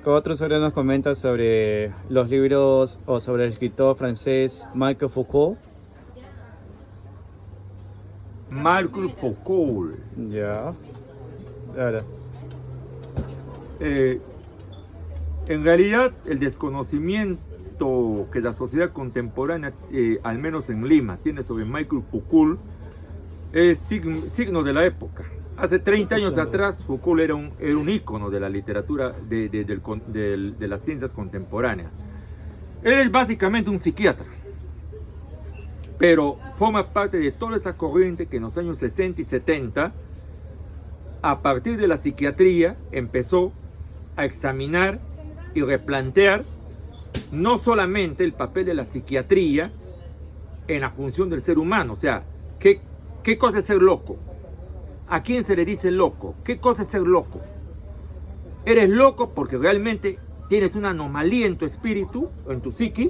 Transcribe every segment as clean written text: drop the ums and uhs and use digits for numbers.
Otro usuario nos comenta sobre los libros o sobre el escritor francés Michel Foucault. Michel Foucault. Ya. Ahora. En realidad, el desconocimiento que la sociedad contemporánea, al menos en Lima, tiene sobre Michel Foucault es signo de la época. Hace 30 años atrás, Foucault era un ícono de la literatura, de las ciencias contemporáneas. Él es básicamente un psiquiatra, pero forma parte de toda esa corriente que en los años 60 y 70, a partir de la psiquiatría, empezó a examinar y replantear no solamente el papel de la psiquiatría en la función del ser humano, o sea, ¿qué cosa es ser loco? ¿A quién se le dice loco? ¿Qué cosa es ser loco? ¿Eres loco porque realmente tienes una anomalía en tu espíritu o en tu psiqui?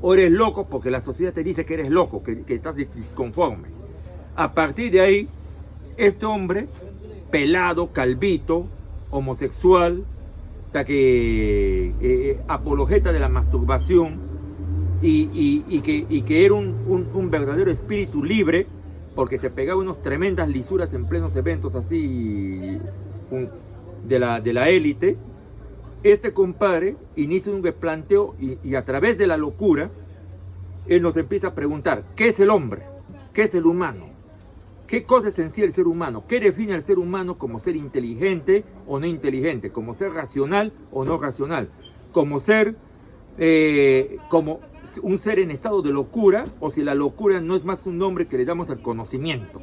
¿O eres loco porque la sociedad te dice que eres loco, que estás disconforme? A partir de ahí, este hombre, pelado, calvito, homosexual, hasta que apologeta de la masturbación y que era un verdadero espíritu libre, porque se pegaba unas tremendas lisuras en plenos eventos así de la élite. Este compadre inicia un replanteo y a través de la locura, él nos empieza a preguntar, ¿qué es el hombre? ¿Qué es el humano? ¿Qué cosa es en sí el ser humano? ¿Qué define al ser humano como ser inteligente o no inteligente? ¿Como ser racional o no racional? ¿Como ser, como un ser en estado de locura? ¿O si la locura no es más que un nombre que le damos al conocimiento?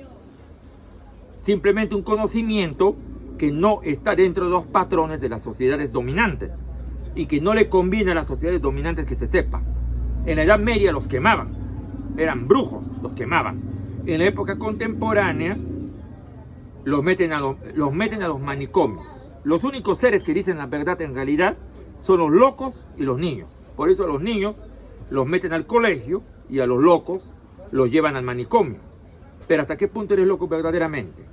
Simplemente un conocimiento que no está dentro de los patrones de las sociedades dominantes y que no le conviene a las sociedades dominantes que se sepa. En la Edad Media los quemaban, eran brujos, los quemaban. En la época contemporánea los meten a los manicomios. Los únicos seres que dicen la verdad en realidad son los locos y los niños. Por eso a los niños los meten al colegio y a los locos los llevan al manicomio. Pero ¿hasta qué punto eres loco verdaderamente?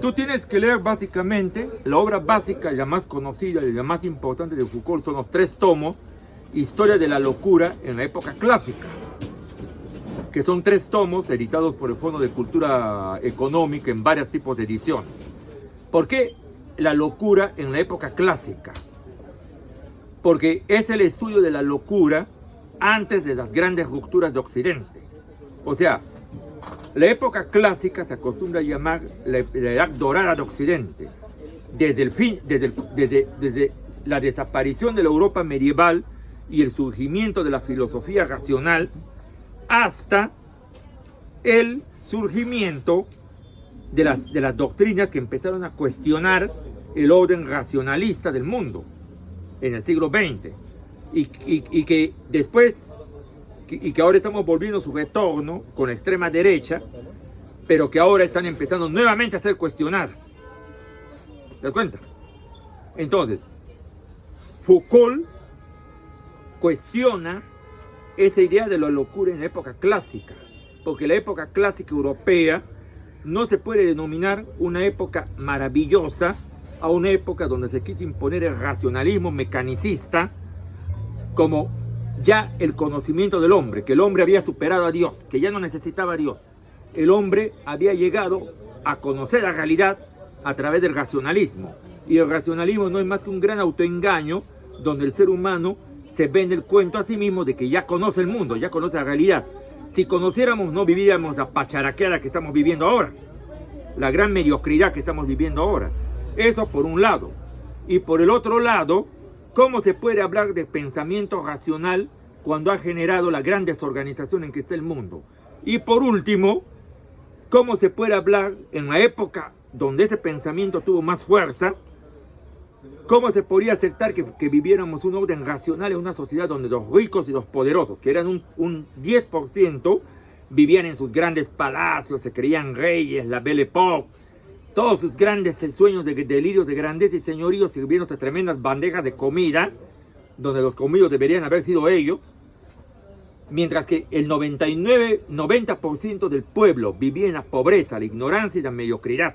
Tú tienes que leer básicamente la obra básica, la más conocida y la más importante de Foucault, son los 3 tomos, Historia de la locura en la época clásica, que son 3 tomos editados por el Fondo de Cultura Económica en varios tipos de ediciones. ¿Por qué la locura en la época clásica? Porque es el estudio de la locura antes de las grandes rupturas de Occidente. O sea, la época clásica se acostumbra a llamar la edad dorada de Occidente, desde la desaparición de la Europa medieval y el surgimiento de la filosofía racional hasta el surgimiento de las doctrinas que empezaron a cuestionar el orden racionalista del mundo en el siglo XX y que después y que ahora estamos volviendo su retorno con la extrema derecha, pero que ahora están empezando nuevamente a ser cuestionadas. ¿Te das cuenta? Entonces, Foucault cuestiona esa idea de la locura en la época clásica, porque la época clásica europea no se puede denominar una época maravillosa a una época donde se quiso imponer el racionalismo mecanicista como ya el conocimiento del hombre, que el hombre había superado a Dios, que ya no necesitaba a Dios. El hombre había llegado a conocer la realidad a través del racionalismo. Y el racionalismo no es más que un gran autoengaño donde el ser humano se vende el cuento a sí mismo de que ya conoce el mundo, ya conoce la realidad. Si conociéramos, no viviríamos la pacharaqueada que estamos viviendo ahora, la gran mediocridad que estamos viviendo ahora. Eso por un lado. Y por el otro lado, ¿cómo se puede hablar de pensamiento racional cuando ha generado la gran desorganización en que está el mundo? Y por último, ¿cómo se puede hablar en la época donde ese pensamiento tuvo más fuerza? ¿Cómo se podría aceptar que viviéramos un orden racional en una sociedad donde los ricos y los poderosos, que eran un 10%, vivían en sus grandes palacios, se creían reyes, la Belle Époque, todos sus grandes sueños de delirios de grandeza y señorío sirviéndose tremendas bandejas de comida, donde los comidos deberían haber sido ellos, mientras que el 90% del pueblo vivía en la pobreza, la ignorancia y la mediocridad.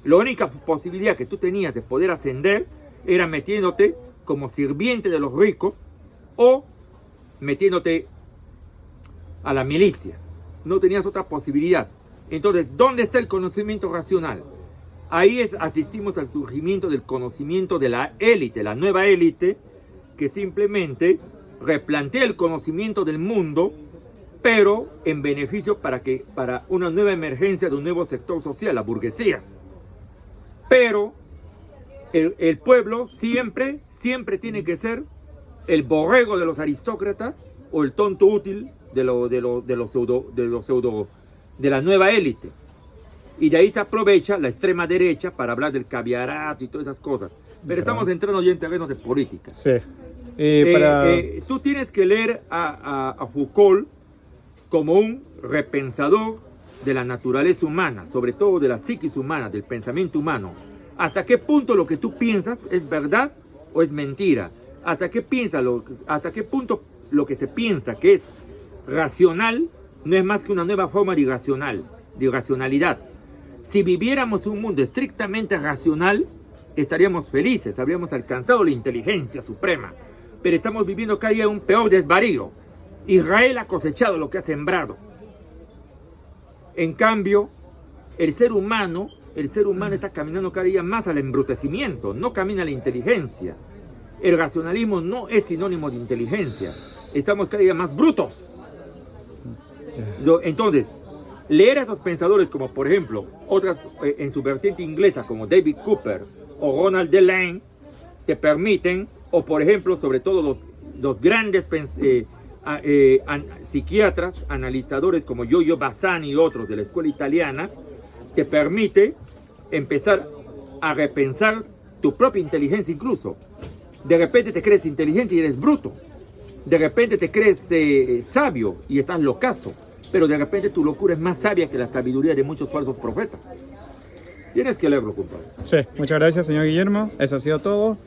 La única posibilidad que tú tenías de poder ascender era metiéndote como sirviente de los ricos o metiéndote a la milicia. No tenías otra posibilidad. Entonces, ¿dónde está el conocimiento racional? Ahí asistimos al surgimiento del conocimiento de la élite, la nueva élite, que simplemente replantea el conocimiento del mundo, pero en beneficio para una nueva emergencia de un nuevo sector social, la burguesía. Pero el pueblo siempre tiene que ser el borrego de los aristócratas o el tonto útil de la nueva élite. Y de ahí se aprovecha la extrema derecha para hablar del caviarato y todas esas cosas. Pero estamos entrando ya en terrenos de política. Sí. Tú tienes que leer a Foucault como un repensador de la naturaleza humana, sobre todo de la psiquis humana, del pensamiento humano. ¿Hasta qué punto lo que tú piensas es verdad o es mentira? ¿Hasta qué punto lo que se piensa que es racional no es más que una nueva forma de irracionalidad? Si viviéramos un mundo estrictamente racional, estaríamos felices, habríamos alcanzado la inteligencia suprema. Pero estamos viviendo cada día un peor desvarío. Israel ha cosechado lo que ha sembrado. En cambio, el ser humano está caminando cada día más al embrutecimiento, no camina a la inteligencia. El racionalismo no es sinónimo de inteligencia. Estamos cada día más brutos. Entonces, leer a esos pensadores como, por ejemplo, otras en su vertiente inglesa como David Cooper o Ronald Delane, te permiten, o por ejemplo, sobre todo los grandes psiquiatras, analizadores como Giorgio Bassani y otros de la escuela italiana, te permite empezar a repensar tu propia inteligencia incluso. De repente te crees inteligente y eres bruto. De repente te crees sabio y estás locazo. Pero de repente tu locura es más sabia que la sabiduría de muchos falsos profetas. Tienes que leerlo, compadre. Sí, muchas gracias, señor Guillermo. Eso ha sido todo.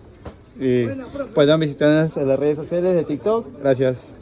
Y pueden visitarnos en las redes sociales de TikTok. Gracias.